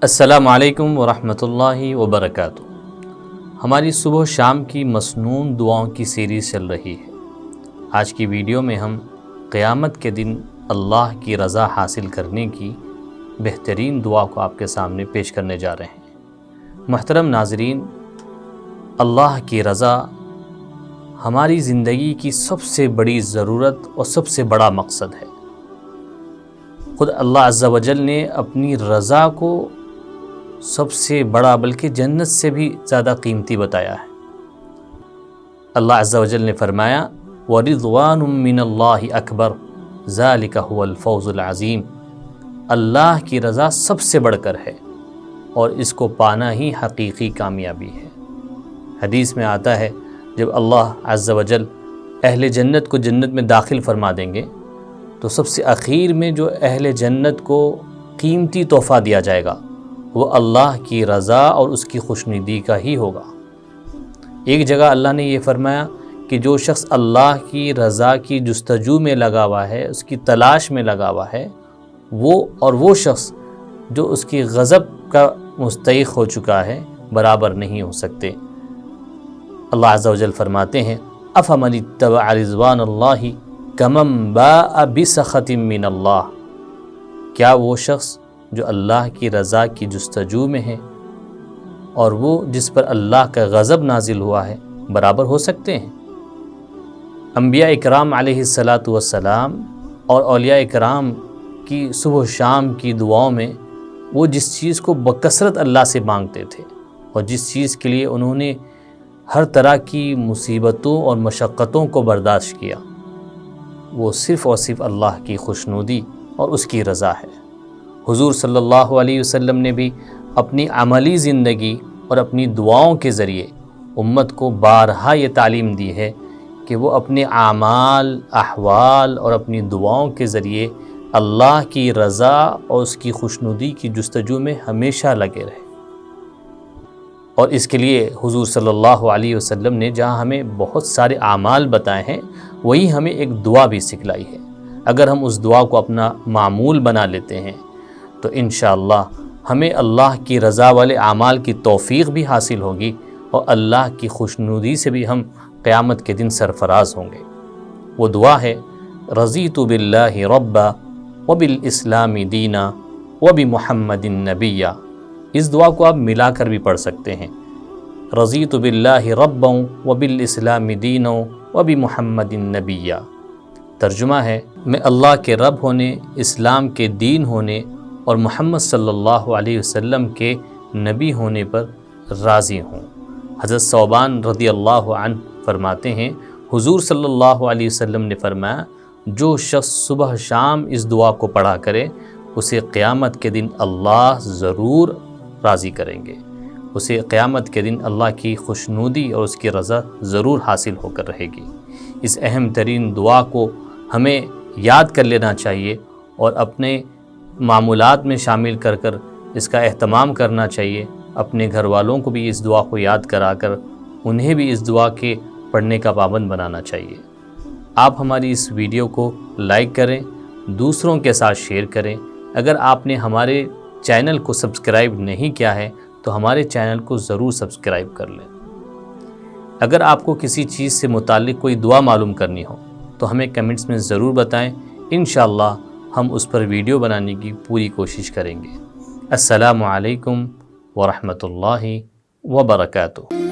السلام علیکم ورحمۃ اللہ وبرکاتہ۔ ہماری صبح و شام کی مسنون دعاؤں کی سیریز چل رہی ہے۔ آج کی ویڈیو میں ہم قیامت کے دن اللہ کی رضا حاصل کرنے کی بہترین دعا کو آپ کے سامنے پیش کرنے جا رہے ہیں۔ محترم ناظرین، اللہ کی رضا ہماری زندگی کی سب سے بڑی ضرورت اور سب سے بڑا مقصد ہے۔ خود اللہ عز و جل نے اپنی رضا کو سب سے بڑا بلکہ جنت سے بھی زیادہ قیمتی بتایا ہے۔ اللہ عز و جل نے فرمایا وَرِضْوَانٌ مِّنَ اللَّهِ أَكْبَرُ ذَلِكَ هُوَ الْفَوْزُ الْعَظِيمُ۔ اللہ کی رضا سب سے بڑھ کر ہے اور اس کو پانا ہی حقیقی کامیابی ہے۔ حدیث میں آتا ہے جب اللہ عز و جل اہل جنت کو جنت میں داخل فرما دیں گے تو سب سے اخیر میں جو اہل جنت کو قیمتی تحفہ دیا جائے گا وہ اللہ کی رضا اور اس کی خوشنودی کا ہی ہوگا۔ ایک جگہ اللہ نے یہ فرمایا کہ جو شخص اللہ کی رضا کی جستجو میں لگا ہوا ہے، اس کی تلاش میں لگا ہوا ہے، وہ شخص جو اس کی غضب کا مستحق ہو چکا ہے برابر نہیں ہو سکتے۔ اللہ عز و جل فرماتے ہیں أَفَمَنِ اتَّبَعَ رِضْوَانَ اللَّهِ كَمَنْ بَاءَ بِسَخَطٍ مِّنَ اللَّهِ، کیا وہ شخص جو اللہ کی رضا کی جستجو میں ہے اور وہ جس پر اللہ کا غضب نازل ہوا ہے برابر ہو سکتے ہیں؟ انبیاء اکرام علیہ السلام اور اولیاء اکرام کی صبح و شام کی دعاؤں میں وہ جس چیز کو بکثرت اللہ سے مانگتے تھے اور جس چیز کے لیے انہوں نے ہر طرح کی مصیبتوں اور مشقتوں کو برداشت کیا، وہ صرف اور صرف اللہ کی خوشنودی اور اس کی رضا ہے۔ حضور صلی اللہ علیہ وسلم نے بھی اپنی عملی زندگی اور اپنی دعاؤں کے ذریعے امت کو بارہا یہ تعلیم دی ہے کہ وہ اپنے اعمال، احوال اور اپنی دعاؤں کے ذریعے اللہ کی رضا اور اس کی خوشنودی کی جستجو میں ہمیشہ لگے رہے۔ اور اس کے لیے حضور صلی اللہ علیہ وسلم نے جہاں ہمیں بہت سارے اعمال بتائے ہیں، وہی ہمیں ایک دعا بھی سکھلائی ہے۔ اگر ہم اس دعا کو اپنا معمول بنا لیتے ہیں تو انشاءاللہ ہمیں اللہ کی رضا والے اعمال کی توفیق بھی حاصل ہوگی اور اللہ کی خوشنودی سے بھی ہم قیامت کے دن سرفراز ہوں گے۔ وہ دعا ہے رضیت باللہ ربا وبالاسلام دینا وبمحمد نبیا۔ اس دعا کو آپ ملا کر بھی پڑھ سکتے ہیں، رضیت باللہ ربا وبالاسلام دینا وبمحمد نبیا۔ ترجمہ ہے میں اللہ کے رب ہونے، اسلام کے دین ہونے اور محمد صلی اللہ علیہ وسلم کے نبی ہونے پر راضی ہوں۔ حضرت ثوبان رضی اللہ عنہ فرماتے ہیں حضور صلی اللہ علیہ وسلم نے فرمایا جو شخص صبح شام اس دعا کو پڑھا کرے اسے قیامت کے دن اللہ ضرور راضی کریں گے، اسے قیامت کے دن اللہ کی خوشنودی اور اس کی رضا ضرور حاصل ہو کر رہے گی۔ اس اہم ترین دعا کو ہمیں یاد کر لینا چاہیے اور اپنے معمولات میں شامل کر کر اس کا اہتمام کرنا چاہیے۔ اپنے گھر والوں کو بھی اس دعا کو یاد کرا کر انہیں بھی اس دعا کے پڑھنے کا پابند بنانا چاہیے۔ آپ ہماری اس ویڈیو کو لائک کریں، دوسروں کے ساتھ شیئر کریں۔ اگر آپ نے ہمارے چینل کو سبسکرائب نہیں کیا ہے تو ہمارے چینل کو ضرور سبسکرائب کر لیں۔ اگر آپ کو کسی چیز سے متعلق کوئی دعا معلوم کرنی ہو تو ہمیں کمنٹس میں ضرور بتائیں، انشاءاللہ ہم اس پر ویڈیو بنانے کی پوری کوشش کریں گے۔ السلام علیکم ورحمۃ اللہ وبرکاتہ۔